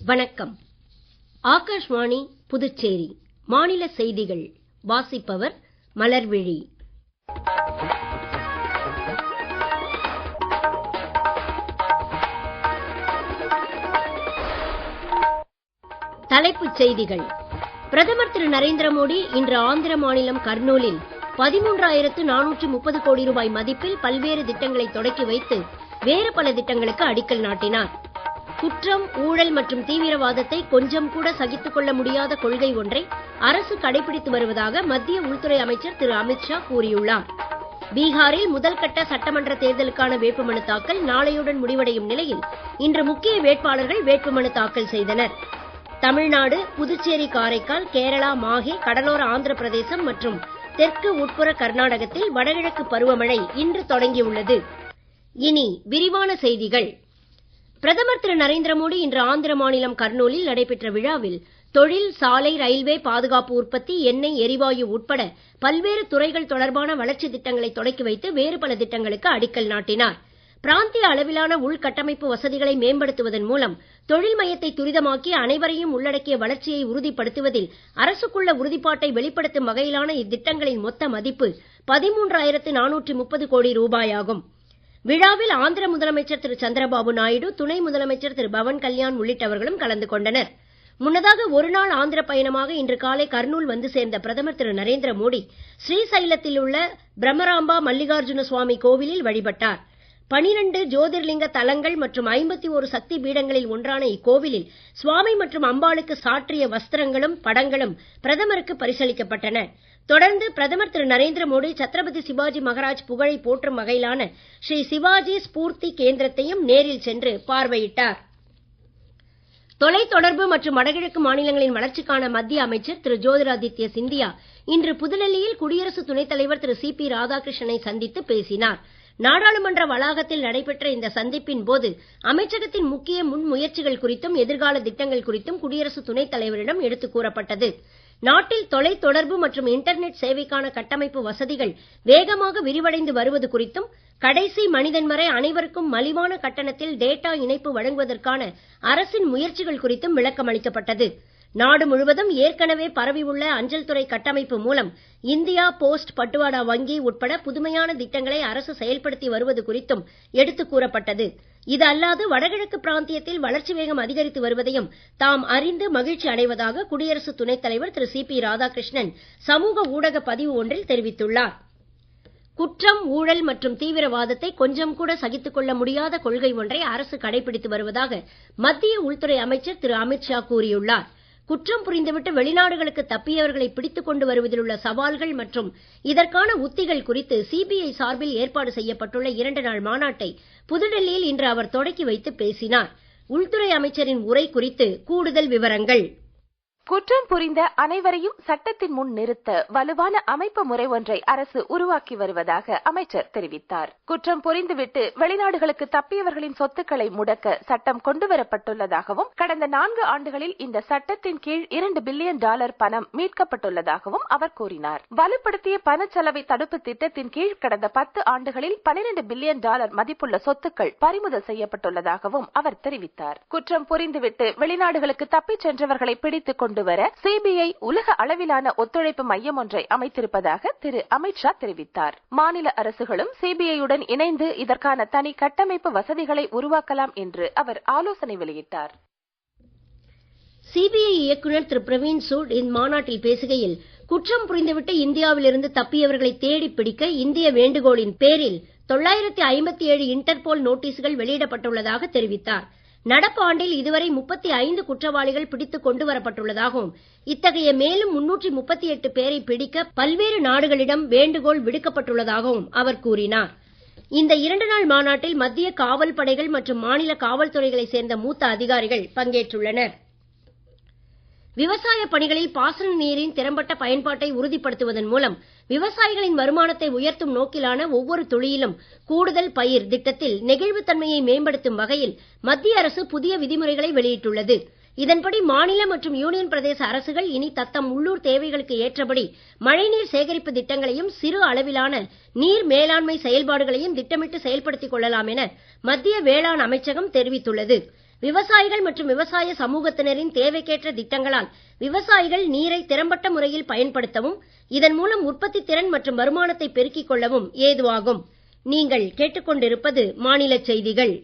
வணக்கம். ஆகாஷ்வாணி புதுச்சேரி மாநில செய்திகள் வாசிப்பவர் மலர்விழி. தலைப்புச் செய்திகள். பிரதமர் திரு நரேந்திர மோடி இன்று ஆந்திர மாநிலம் கர்னூலில் 13,430 கோடி ரூபாய் மதிப்பில் பல்வேறு திட்டங்களை தொடக்கி வைத்து வேறு பல திட்டங்களுக்கு அடிக்கல் நாட்டினார். குற்றம், ஊழல் மற்றும் தீவிரவாதத்தை கொஞ்சம் கூட சகித்துக் கொள்ள முடியாத கொள்கை ஒன்றை அரசு கடைபிடித்து வருவதாக மத்திய உள்துறை அமைச்சர் திரு அமித்ஷா கூறியுள்ளார். பீகாரில் முதல்கட்ட சட்டமன்ற தேர்தலுக்கான வேட்புமனு தாக்கல் நாளையுடன் முடிவடையும் நிலையில் இன்று முக்கிய வேட்பாளர்கள் வேட்புமனு தாக்கல் செய்தனர். தமிழ்நாடு, புதுச்சேரி, காரைக்கால், கேரளா, மாஹே, கடலோர ஆந்திர பிரதேசம் மற்றும் தெற்கு உட்புற கர்நாடகத்தில் வடகிழக்கு பருவமழை இன்று தொடங்கியுள்ளது. இனி விரிவான செய்திகள். பிரதமர் திரு நரேந்திர மோடி இன்று ஆந்திர மாநிலம் கர்னூலில் நடைபெற்ற விழாவில் தொழில், சாலை, ரயில்வே, பாதுகாப்பு, உற்பத்தி, எண்ணெய், எரிவாயு உட்பட பல்வேறு துறைகள் தொடர்பான வளர்ச்சி திட்டங்களை தொடக்கி வைத்து வேறு பல திட்டங்களுக்கு அடிக்கல் நாட்டினார். பிராந்திய அளவிலான உள்கட்டமைப்பு வசதிகளை மேம்படுத்துவதன் மூலம் தொழில் மையத்தை துரிதமாக்கி அனைவரையும் உள்ளடக்கிய வளர்ச்சியை உறுதிப்படுத்துவதில் அரசுக்குள்ள உறுதிப்பாட்டை வெளிப்படுத்தும் வகையிலான இத்திட்டங்களின் மொத்த மதிப்பு 13,430 கோடி ரூபாயாகும். விழாவில் ஆந்திர முதலமைச்சர் திரு சந்திரபாபு நாயுடு, துணை முதலமைச்சர் திரு பவன் கல்யாண் உள்ளிட்டவர்களும் கலந்து கொண்டனர். முன்னதாக ஒருநாள் ஆந்திர பயணமாக இன்று காலை கர்னூல் வந்து சேர்ந்த பிரதமர் திரு நரேந்திர மோடி ஸ்ரீசைலத்தில் உள்ள பிரம்மராம்பா மல்லிகார்ஜுன சுவாமி கோவிலில் வழிபட்டார். 12 ஜோதிர்லிங்க தலங்கள் மற்றும் 51 சக்தி பீடங்களில் ஒன்றான இக்கோவிலில் சுவாமி மற்றும் அம்பாளுக்கு சாற்றிய வஸ்திரங்களும் படங்களும் பிரதமருக்கு பரிசளிக்கப்பட்டன. தொடர்ந்து பிரதமர் திரு நரேந்திர மோடி சத்ரபதி சிவாஜி மகாராஜ் புகழை போற்றும் வகையிலான ஸ்ரீ சிவாஜி ஸ்பூர்த்தி கேந்திரத்தையும் நேரில் சென்று பார்வையிட்டார். தொலைத்தொடர்பு மற்றும் வடகிழக்கு மாநிலங்களின் வளர்ச்சிக்கான மத்திய அமைச்சர் திரு ஜோதிராதித்ய சிந்தியா இன்று புதுடெல்லியில் குடியரசு துணைத் தலைவர் திரு சி.பி. ராதாகிருஷ்ணனை சந்தித்து பேசினார். நாடாளுமன்ற வளாகத்தில் நடைபெற்ற இந்த சந்திப்பின் போது அமைச்சகத்தின் முக்கிய முன்முயற்சிகள் குறித்தும் எதிர்கால திட்டங்கள் குறித்தும் குடியரசு துணைத் தலைவரிடம் எடுத்துக் கூறப்பட்டது. நாட்டில் தொலைத்தொடர்பு மற்றும் இன்டர்நெட் சேவைக்கான கட்டமைப்பு வசதிகள் வேகமாக விரிவடைந்து வருவது குறித்தும் கடைசி மனிதன் வரை அனைவருக்கும் மலிவான கட்டணத்தில் டேட்டா இணைப்பு வழங்குவதற்கான அரசின் முயற்சிகள் குறித்தும் விளக்கம் அளிக்கப்பட்டது. நாடு முழுவதும் ஏற்கனவே பரவியுள்ள அஞ்சல் துறை கட்டமைப்பு மூலம் இந்தியா போஸ்ட் பட்டுவாடா வங்கி உட்பட புதுமையான திட்டங்களை அரசு செயல்படுத்தி வருவது குறித்தும் எடுத்துக் கூறப்பட்டது. இது அல்லாது வடகிழக்கு பிராந்தியத்தில் வளர்ச்சி வேகம் அதிகரித்து வருவதையும் தாம் அறிந்து மகிழ்ச்சி அடைவதாக குடியரசு துணைத் தலைவர் திரு சி.பி. ராதாகிருஷ்ணன் சமூக ஊடக பதிவு ஒன்றில் தெரிவித்துள்ளார். குற்றம், ஊழல் மற்றும் தீவிரவாதத்தை கொஞ்சம் கூட சகித்துக் கொள்ள முடியாத கொள்கை ஒன்றை அரசு கடைபிடித்து வருவதாக மத்திய உள்துறை அமைச்சர் திரு அமித்ஷா கூறியுள்ளார். குற்றம் புரிந்துவிட்டு வெளிநாடுகளுக்கு தப்பியவர்களை பிடித்துக் கொண்டு வருவதில் உள்ள சவால்கள் மற்றும் இதற்கான உத்திகள் குறித்து சிபிஐ சார்பில் ஏற்பாடு செய்யப்பட்டுள்ள 2 நாள் மாநாட்டை புதுடெல்லியில் இன்று அவர் தொடக்கி வைத்து பேசினார். உள்துறை அமைச்சரின் உரை குறித்து கூடுதல் விவரங்கள். குற்றம் புரிந்த அனைவரையும் சட்டத்தின் முன் நிறுத்த வலுவான அமைப்பு முறை ஒன்றை அரசு உருவாக்கி வருவதாக அமைச்சர் தெரிவித்தார். குற்றம் புரிந்துவிட்டு வெளிநாடுகளுக்கு தப்பியவர்களின் சொத்துக்களை முடக்க சட்டம் கொண்டுவரப்பட்டுள்ளதாகவும் கடந்த 4 ஆண்டுகளில் இந்த சட்டத்தின் கீழ் $2 பில்லியன் பணம் மீட்கப்பட்டுள்ளதாகவும் அவர் கூறினார். வலுப்படுத்திய பணச்செலவை தடுப்பு திட்டத்தின் கீழ் கடந்த 10 ஆண்டுகளில் $12 பில்லியன் மதிப்புள்ள சொத்துக்கள் பறிமுதல் செய்யப்பட்டுள்ளதாகவும் அவர் தெரிவித்தார். குற்றம் புரிந்துவிட்டு வெளிநாடுகளுக்கு தப்பிச் சென்றவர்களை பிடித்துக் கொண்டு வர சிபிஐ உலக அளவிலான ஒத்துழைப்பு மையம் ஒன்றை அமைத்திருப்பதாக திரு அமித்ஷா தெரிவித்தார். மாநில அரசுகளும் சிபிஐயுடன் இணைந்து இதற்கான தனி கட்டமைப்பு வசதிகளை உருவாக்கலாம் என்று அவர் ஆலோசனை வெளியிட்டார். சிபிஐ இயக்குநர் திரு பிரவீன் சூட் இம்மாநாட்டில் பேசுகையில் குற்றம் புரிந்துவிட்டு இந்தியாவிலிருந்து தப்பியவர்களை தேடி பிடிக்க இந்திய வேண்டுகோளின் பேரில் 957 இன்டர்போல் நோட்டீஸ்கள் வெளியிடப்பட்டுள்ளதாக தெரிவித்தார். நடப்பு ஆண்டில் இதுவரை 35 குற்றவாளிகள் பிடித்துக் கொண்டு வரப்பட்டுள்ளதாகவும் இத்தகைய மேலும் 338 பேரை பிடிக்க பல்வேறு நாடுகளிடம் வேண்டுகோள் விடுக்கப்பட்டுள்ளதாகவும் அவர் கூறினார். இந்த 2 நாள் மாநாட்டில் மத்திய காவல் படைகள் மற்றும் மாநில காவல்துறைகளைச் சேர்ந்த மூத்த அதிகாரிகள் பங்கேற்றுள்ளனர். விவசாய பணிகளில் பாசன நீரின் திறம்பட்ட பயன்பாட்டை உறுதிப்படுத்துவதன் மூலம் விவசாயிகளின் வருமானத்தை உயர்த்தும் நோக்கிலான ஒவ்வொரு துளியிலும் கூடுதல் பயிர் திட்டத்தில் நெகிழ்வுத்தன்மையை மேம்படுத்தும் வகையில் மத்திய அரசு புதிய விதிமுறைகளை வெளியிட்டுள்ளது. இதன்படி மாநில மற்றும் யூனியன் பிரதேச அரசுகள் இனி தத்தம் உள்ளூர் தேவைகளுக்கு ஏற்றபடி மழைநீர் சேகரிப்பு திட்டங்களையும் சிறு அளவிலான நீர் மேலாண்மை செயல்பாடுகளையும் திட்டமிட்டு செயல்படுத்திக் கொள்ளலாம் என மத்திய வேளாண் அமைச்சகம் தெரிவித்துள்ளது. விவசாயிகள் மற்றும் விவசாய சமூகத்தினரின் தேவைக்கேற்ற திட்டங்களால் விவசாயிகள் நீரை திறம்பட்ட முறையில் பயன்படுத்தவும் இதன் மூலம் உற்பத்தி திறன் மற்றும் வருமானத்தை பெருக்கிக் கொள்ளவும் ஏதுவாகும். நீங்கள் கேட்டுக்கொண்டிருப்பது மாநில செய்திகள்.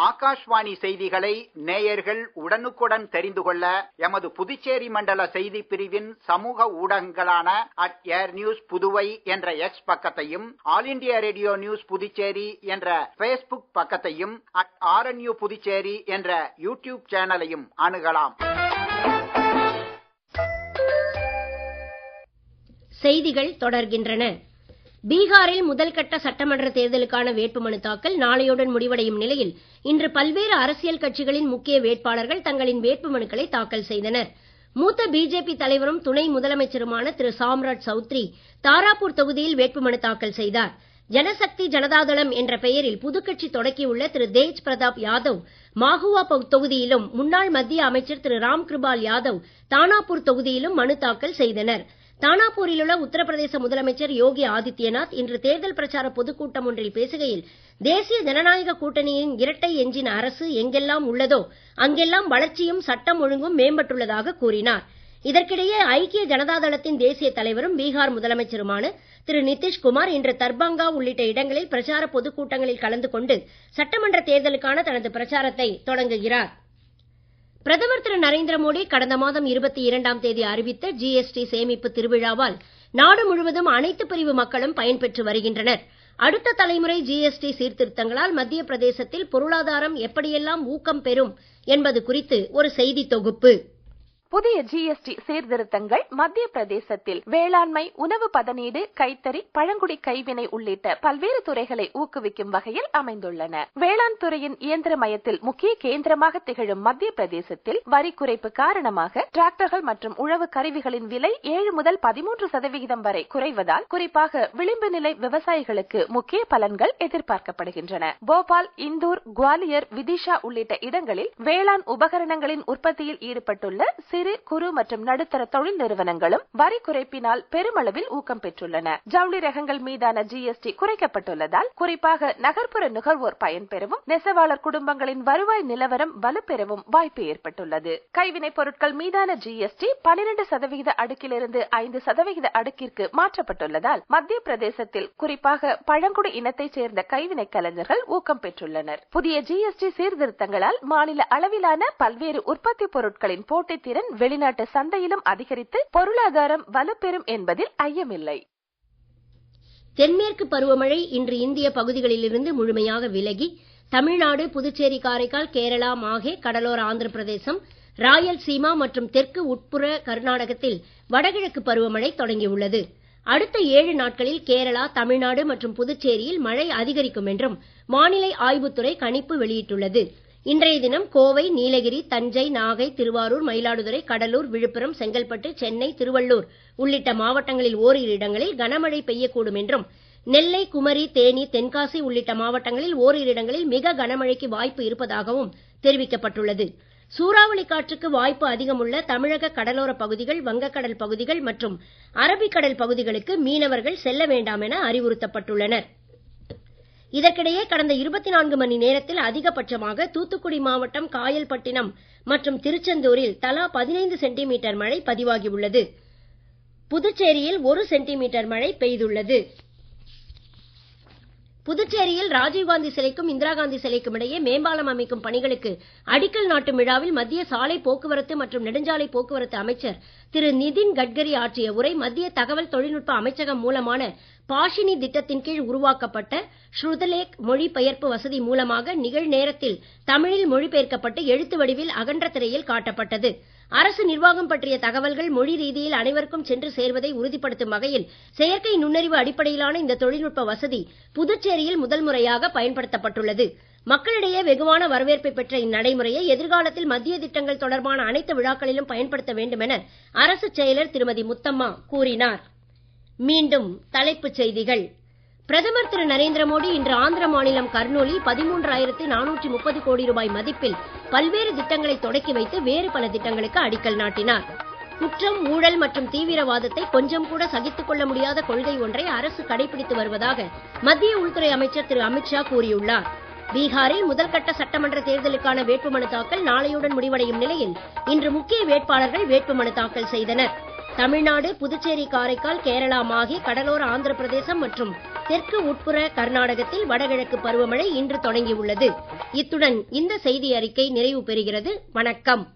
ஆகாஷ்வாணி செய்திகளை நேயர்கள் உடனுக்குடன் தெரிந்து கொள்ள எமது புதுச்சேரி மண்டல செய்தி பிரிவின் சமூக ஊடகங்களான @airnews புதுவை என்ற எக்ஸ் பக்கத்தையும், all India radio news Puducherry என்ற Facebook பக்கத்தையும், @RNU புதுச்சேரி என்ற யூடியூப் சேனலையும் அணுகலாம். செய்திகள் தொடர்கின்றன. பீகாரில் முதல்கட்ட சட்டமன்ற தேர்தலுக்கான வேட்புமனு தாக்கல் நாளையுடன் முடிவடையும் நிலையில் இன்று பல்வேறு அரசியல் கட்சிகளின் முக்கிய வேட்பாளர்கள் தங்களின் வேட்புமனுக்களை தாக்கல் செய்தனர். மூத்த பிஜேபி தலைவரும் துணை முதலமைச்சருமான திரு சாம்ராஜ் சௌத்ரி தாராப்பூர் தொகுதியில் வேட்புமனு தாக்கல் செய்தார். ஜனசக்தி ஜனதாதளம் என்ற பெயரில் புதுக்கட்சி தொடக்கியுள்ள திரு தேஜ் பிரதாப் யாதவ் மாகுவா தொகுதியிலும், முன்னாள் மத்திய அமைச்சர் திரு ராம் கிருபால் யாதவ் தானாப்பூர் தொகுதியிலும் மனு தாக்கல் செய்தனர். தானாப்பூரில் உள்ள உத்தரப்பிரதேச முதலமைச்சர் யோகி ஆதித்யநாத் இன்று தேர்தல் பிரச்சார பொதுக்கூட்டம் ஒன்றில் பேசுகையில், தேசிய ஜனநாயக கூட்டணியின் இரட்டை எஞ்சின் அரசு எங்கெல்லாம் உள்ளதோ அங்கெல்லாம் வளர்ச்சியும் சட்டம் ஒழுங்கும் மேம்பட்டுள்ளதாக கூறினார். இதற்கிடையே ஐக்கிய ஜனதாதளத்தின் தேசிய தலைவரும் பீகார் முதலமைச்சருமான திரு நிதிஷ்குமார் இன்று தர்பங்கா உள்ளிட்ட இடங்களில் பிரச்சார பொதுக்கூட்டங்களில் கலந்து கொண்டு சட்டமன்ற தேர்தலுக்கான தனது பிரச்சாரத்தை தொடங்குகிறார். பிரதமர் திரு நரேந்திர மோடி கடந்த மாதம் 22ஆம் தேதி அறிவித்த GST சேமிப்பு திருவிழாவால் நாடு முழுவதும் அனைத்து பிரிவு மக்களும் பயன்பெற்று வருகின்றனர். அடுத்த தலைமுறை GST சீர்திருத்தங்களால் மத்திய பிரதேசத்தில் பொருளாதாரம் எப்படியெல்லாம் ஊக்கம் பெறும் என்பது குறித்து ஒரு செய்தி தொகுப்பு. புதிய GST சீர்திருத்தங்கள் மத்திய பிரதேசத்தில் வேளாண்மை, உணவு பதனீடு, கைத்தறி, பழங்குடி கைவினை உள்ளிட்ட பல்வேறு துறைகளை ஊக்குவிக்கும் வகையில் அமைந்துள்ளன. வேளாண் துறையின் இயந்திரமயத்தில் முக்கிய கேந்திரமாக திகழும் மத்திய பிரதேசத்தில் வரி குறைப்பு காரணமாக டிராக்டர்கள் மற்றும் உழவு கருவிகளின் விலை 7 முதல் 13% வரை குறைவதால் குறிப்பாக விளிம்பு நிலை விவசாயிகளுக்கு முக்கிய பலன்கள் எதிர்பார்க்கப்படுகின்றன. போபால், இந்தூர், குவாலியர், விதிஷா உள்ளிட்ட இடங்களில் வேளாண் உபகரணங்களின் உற்பத்தியில் ஈடுபட்டுள்ள சிறு, குறு மற்றும் நடுத்தர தொழில் நிறுவனங்களும் வரி குறைப்பினால் பெருமளவில் ஊக்கம் பெற்றுள்ளன. ஜவுளி ரகங்கள் மீதான GST குறைக்கப்பட்டுள்ளதால் குறிப்பாக நகர்ப்புற நுகர்வோர் பயன்பெறவும் நெசவாளர் குடும்பங்களின் வருவாய் நிலவரம் வலுப்பெறவும் வாய்ப்பு ஏற்பட்டுள்ளது. கைவினைப் பொருட்கள் மீதான GST 12% அடுக்கிலிருந்து 5% அடுக்கிற்கு மாற்றப்பட்டுள்ளதால் மத்திய பிரதேசத்தில் குறிப்பாக பழங்குடி இனத்தைச் சேர்ந்த கைவினை கலைஞர்கள் ஊக்கம் பெற்றுள்ளனர். புதிய GST சீர்திருத்தங்களால் மாநில அளவிலான பல்வேறு உற்பத்தி பொருட்களின் போட்டித்திறன் வெளிநாட்டு சந்தையிலும் அதிகரித்து பொருளாதாரம் வலுப்பெறும் என்பதில் ஐயமில்லை. தென்மேற்கு பருவமழை இன்று இந்திய பகுதிகளிலிருந்து முழுமையாக விலகி தமிழ்நாடு, புதுச்சேரி, காரைக்கால், கேரளா, மாஹே, கடலோர ஆந்திர பிரதேசம், ராயல்சீமா மற்றும் தெற்கு உட்புற கர்நாடகத்தில் வடகிழக்கு பருவமழை தொடங்கியுள்ளது. அடுத்த 7 நாட்களில் கேரளா, தமிழ்நாடு மற்றும் புதுச்சேரியில் மழை அதிகரிக்கும் என்றும் வானிலை ஆய்வுத்துறை கணிப்பு வெளியிட்டுள்ளது. இன்றைய தினம் கோவை, நீலகிரி, தஞ்சை, நாகை, திருவாரூர், மயிலாடுதுறை, கடலூர், விழுப்புரம், செங்கல்பட்டு, சென்னை, திருவள்ளூர் உள்ளிட்ட மாவட்டங்களில் ஓரிரு இடங்களில் கனமழை பெய்யக்கூடும் என்றும், நெல்லை, குமரி, தேனி, தென்காசி உள்ளிட்ட மாவட்டங்களில் ஓரிரு இடங்களில் மிக கனமழைக்கு வாய்ப்பு இருப்பதாகவும் தெரிவிக்கப்பட்டுள்ளது. சூறாவளி காற்றுக்கு வாய்ப்பு அதிகமுள்ள தமிழக கடலோர பகுதிகள், வங்கக்கடல் பகுதிகள் மற்றும் அரபிக்கடல் பகுதிகளுக்கு மீனவர்கள் செல்ல வேண்டாம் என அறிவுறுத்தப்பட்டுள்ளனர். இதற்கிடையே கடந்த 24 மணி நேரத்தில் அதிகபட்சமாக தூத்துக்குடி மாவட்டம் காயல்பட்டினம் மற்றும் திருச்செந்தூரில் தலா 15 சென்டிமீட்டர் மழை பதிவாகியுள்ளது. புதுச்சேரியில் 1 சென்டிமீட்டர் மழை பெய்துள்ளது. புதுச்சேரியில் ராஜீவ்காந்தி சிலைக்கும் இந்திரா காந்தி சிலைக்கும் இடையே மேம்பாலம் அமைக்கும் பணிகளுக்கு அடிக்கல் நாட்டும் விழாவில் மத்திய சாலை போக்குவரத்து மற்றும் நெடுஞ்சாலை போக்குவரத்து அமைச்சர் திரு நிதின் கட்கரி ஆற்றிய உரை மத்திய தகவல் தொழில்நுட்ப அமைச்சகம் மூலமான பாஷினி திட்டத்தின் கீழ் உருவாக்கப்பட்ட ஸ்ருதலேக் மொழிபெயர்ப்பு வசதி மூலமாக நிகழ்நேரத்தில் தமிழில் மொழிபெயர்க்கப்பட்டு எழுத்து வடிவில் அகன்ற திரையில் காட்டப்பட்டது. அரசு நிர்வாகம் பற்றிய தகவல்கள் மொழி ரீதியில் அனைவருக்கும் சென்று சேர்வதை உறுதிப்படுத்தும் வகையில் செயற்கை நுண்ணறிவு அடிப்படையிலான இந்த தொழில்நுட்ப வசதி புதுச்சேரியில் முதல் முறையாக பயன்படுத்தப்பட்டுள்ளது. மக்களிடையே வெகுவான வரவேற்பை பெற்ற இந்நடைமுறையை எதிர்காலத்தில் மத்திய திட்டங்கள் தொடர்பான அனைத்து விழாக்களிலும் பயன்படுத்த வேண்டும் என அரசு செயலர் திருமதி முத்தம்மா கூறினார். மீண்டும் தலைப்புச் செய்திகள். பிரதமர் திரு நரேந்திர மோடி இன்று ஆந்திர மாநிலம் கர்னூலில் 13,430 கோடி ரூபாய் மதிப்பில் பல்வேறு திட்டங்களை தொடக்கி வைத்து வேறு பல திட்டங்களுக்கு அடிக்கல் நாட்டினார். குற்றம், ஊழல் மற்றும் தீவிரவாதத்தை கொஞ்சம் கூட சகித்துக் கொள்ள முடியாத கொள்கை ஒன்றை அரசு கடைபிடித்து வருவதாக மத்திய உள்துறை அமைச்சர் திரு அமித்ஷா கூறியுள்ளார். பீகாரில் முதல்கட்ட சட்டமன்ற தேர்தலுக்கான வேட்புமனு தாக்கல் நாளையுடன் முடிவடையும் நிலையில் இன்று முக்கிய வேட்பாளர்கள் வேட்புமனு தாக்கல் செய்தனர். தமிழ்நாடு, புதுச்சேரி, காரைக்கால், கேரளா, மாஹே, கடலோர ஆந்திர பிரதேசம் மற்றும் தெற்கு உட்புற கர்நாடகத்தில் வடகிழக்கு பருவமழை இன்று தொடங்கியுள்ளது. இத்துடன் இந்த செய்தி அறிக்கை நிறைவு பெறுகிறது. வணக்கம்.